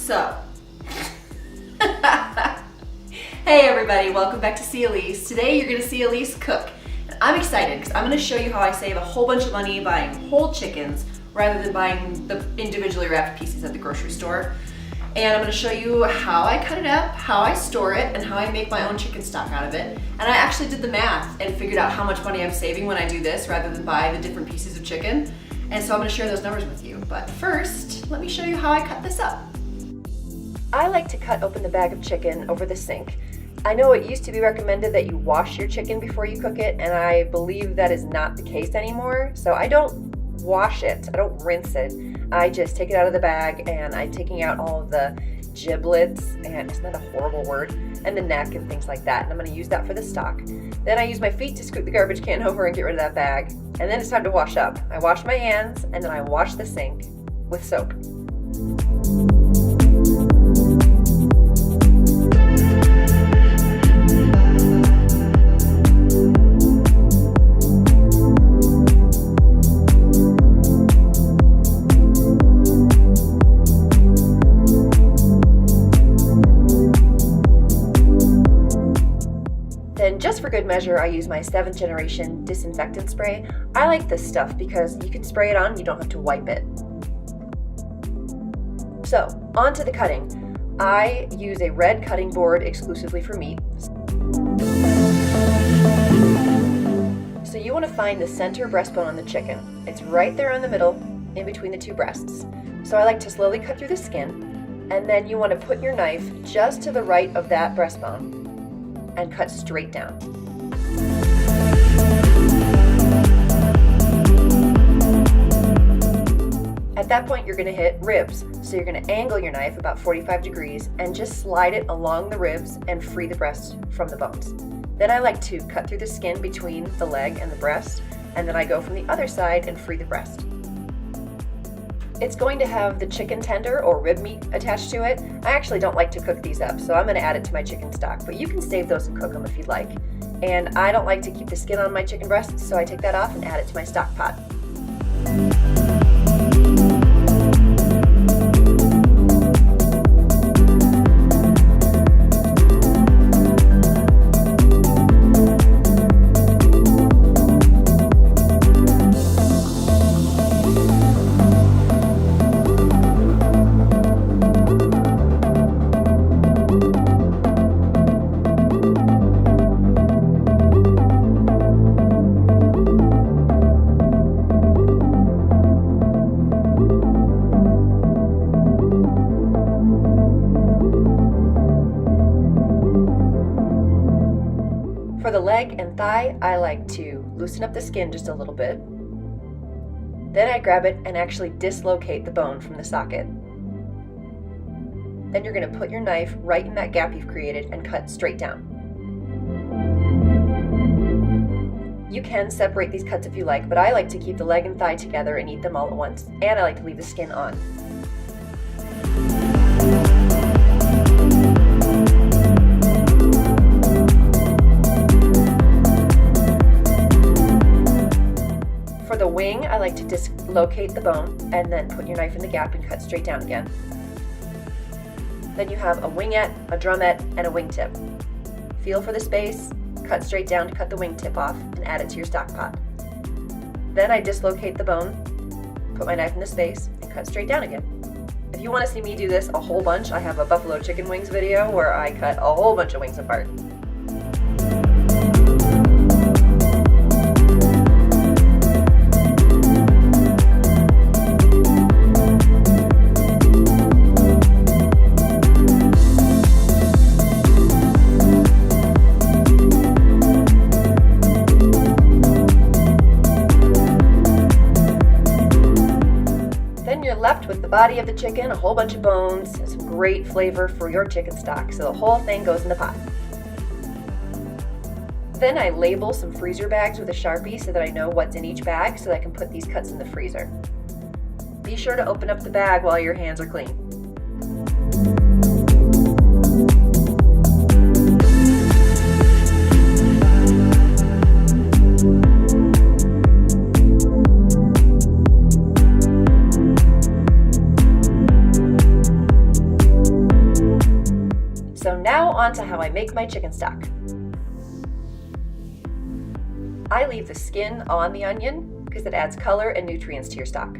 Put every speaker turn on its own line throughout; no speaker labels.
So, hey everybody, welcome back to See Elise. Today you're gonna see Elise cook. And I'm excited because I'm gonna show you how I save a whole bunch of money buying whole chickens rather than buying the individually wrapped pieces at the grocery store. And I'm gonna show you how I cut it up, how I store it, and how I make my own chicken stock out of it. And I actually did the math and figured out how much money I'm saving when I do this rather than buy the different pieces of chicken. And so I'm gonna share those numbers with you. But first, let me show you how I cut this up. I like to cut open the bag of chicken over the sink. I know it used to be recommended that you wash your chicken before you cook it, and I believe that is not the case anymore. So I don't wash it, I don't rinse it. I just take it out of the bag and I'm taking out all of the giblets, and isn't that a horrible word? And the neck and things like that. And I'm gonna use that for the stock. Then I use my feet to scoop the garbage can over and get rid of that bag. And then it's time to wash up. I wash my hands and then I wash the sink with soap. Then just for good measure, I use my 7th generation disinfectant spray. I like this stuff because you can spray it on, you don't have to wipe it. So, on to the cutting. I use a red cutting board exclusively for meat. So you want to find the center breastbone on the chicken. It's right there in the middle, in between the two breasts. So I like to slowly cut through the skin, and then you want to put your knife just to the right of that breastbone and cut straight down. At that point, you're gonna hit ribs. So you're gonna angle your knife about 45 degrees and just slide it along the ribs and free the breast from the bones. Then I like to cut through the skin between the leg and the breast, and then I go from the other side and free the breast. It's going to have the chicken tender or rib meat attached to it. I actually don't like to cook these up, so I'm gonna add it to my chicken stock, but you can save those and cook them if you'd like. And I don't like to keep the skin on my chicken breasts, so I take that off and add it to my stock pot. For the leg and thigh, I like to loosen up the skin just a little bit. Then I grab it and actually dislocate the bone from the socket. Then you're going to put your knife right in that gap you've created and cut straight down. You can separate these cuts if you like, but I like to keep the leg and thigh together and eat them all at once, and I like to leave the skin on. For the wing, I like to dislocate the bone and then put your knife in the gap and cut straight down again. Then you have a wingette, a drumette, and a wingtip. Feel for the space, cut straight down to cut the wingtip off, and add it to your stock pot. Then I dislocate the bone, put my knife in the space, and cut straight down again. If you want to see me do this a whole bunch, I have a buffalo chicken wings video where I cut a whole bunch of wings apart. Left with the body of the chicken, a whole bunch of bones, and some great flavor for your chicken stock. So the whole thing goes in the pot. Then I label some freezer bags with a Sharpie so that I know what's in each bag so that I can put these cuts in the freezer. Be sure to open up the bag while your hands are clean. Now on to how I make my chicken stock. I leave the skin on the onion because it adds color and nutrients to your stock.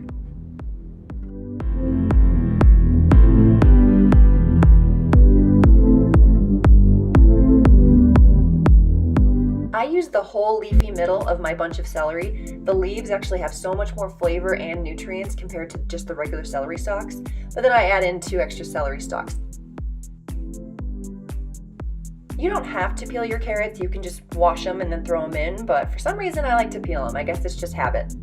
I use the whole leafy middle of my bunch of celery. The leaves actually have so much more flavor and nutrients compared to just the regular celery stalks, but then I add in 2 extra celery stalks. You don't have to peel your carrots, you can just wash them and then throw them in, but for some reason I like to peel them. I guess it's just habit.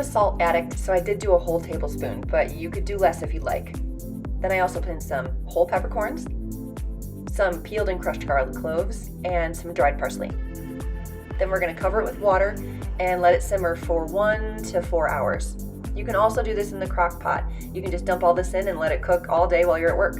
Salt addict, so I did do a whole tablespoon, but you could do less if you'd like. Then I also put in some whole peppercorns, some peeled and crushed garlic cloves, and some dried parsley. Then we're going to cover it with water and let it simmer for 1 to 4 hours. You can also do this in the crock pot. You can just dump all this in and let it cook all day while you're at work.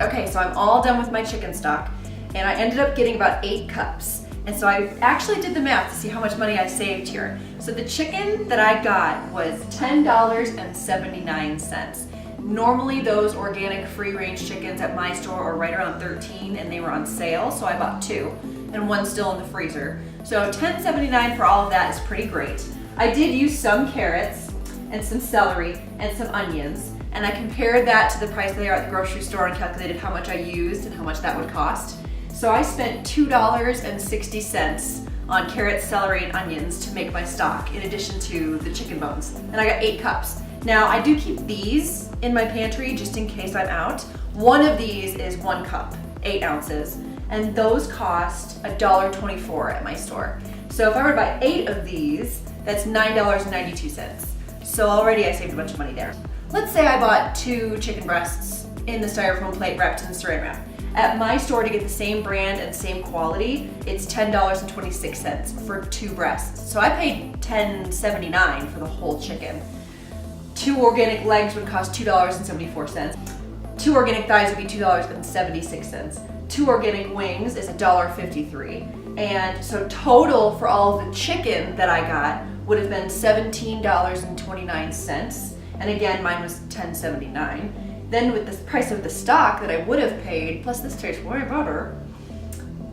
Okay, so I'm all done with my chicken stock, and I ended up getting about 8 cups. And so I actually did the math to see how much money I saved here. So the chicken that I got was $10.79. Normally those organic free-range chickens at my store are right around $13, and they were on sale, so I bought 2, and 1 still in the freezer. So $10.79 for all of that is pretty great. I did use some carrots and some celery and some onions, and I compared that to the price they are at the grocery store and calculated how much I used and how much that would cost. So I spent $2.60 on carrots, celery, and onions to make my stock, in addition to the chicken bones. And I got 8 cups. Now I do keep these in my pantry just in case I'm out. One of these is 1 cup, 8 ounces, and those cost $1.24 at my store. So if I were to buy 8 of these, that's $9.92. So already I saved a bunch of money there. Let's say I bought 2 chicken breasts in the styrofoam plate wrapped in saran wrap. At my store, to get the same brand and same quality, it's $10.26 for 2 breasts. So I paid $10.79 for the whole chicken. 2 organic legs would cost $2.74. 2 organic thighs would be $2.76. 2 organic wings is $1.53. And so total for all of the chicken that I got would have been $17.29. And again, mine was $10.79. Then with the price of the stock that I would have paid, plus this tastes way better,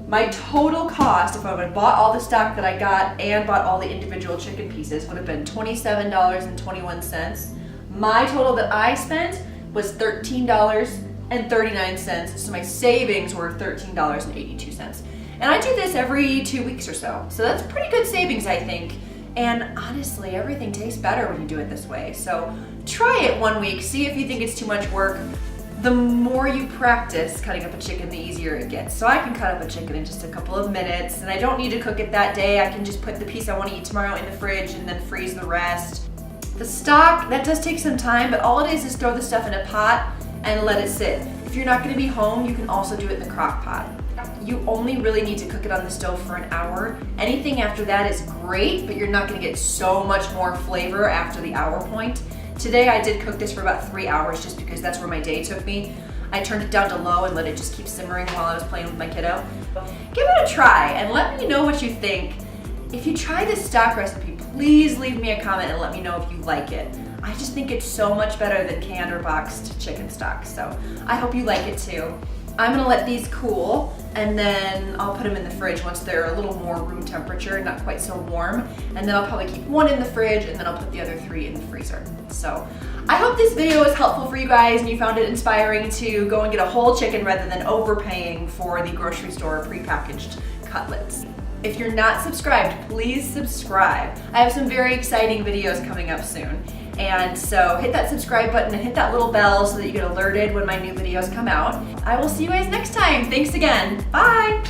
my total cost, if I would have bought all the stock that I got and bought all the individual chicken pieces, would have been $27.21. My total that I spent was $13.39, so my savings were $13.82. And I do this every 2 weeks or so, so that's pretty good savings, I think. And honestly, everything tastes better when you do it this way. So try it 1 week, see if you think it's too much work. The more you practice cutting up a chicken, the easier it gets. So I can cut up a chicken in just a couple of minutes, and I don't need to cook it that day. I can just put the piece I want to eat tomorrow in the fridge and then freeze the rest. The stock, that does take some time, but all it is throw the stuff in a pot and let it sit. If you're not going to be home, you can also do it in the crock pot. You only really need to cook it on the stove for an hour. Anything after that is great, but you're not going to get so much more flavor after the hour point. Today I did cook this for about 3 hours just because that's where my day took me. I turned it down to low and let it just keep simmering while I was playing with my kiddo. Give it a try and let me know what you think. If you try this stock recipe, please leave me a comment and let me know if you like it. I just think it's so much better than canned or boxed chicken stock, so I hope you like it too. I'm gonna let these cool, and then I'll put them in the fridge once they're a little more room temperature, not quite so warm. And then I'll probably keep 1 in the fridge, and then I'll put the other 3 in the freezer. So I hope this video was helpful for you guys and you found it inspiring to go and get a whole chicken rather than overpaying for the grocery store prepackaged cutlets. If you're not subscribed, please subscribe. I have some very exciting videos coming up soon. And so hit that subscribe button and hit that little bell so that you get alerted when my new videos come out. I will see you guys next time. Thanks again. Bye.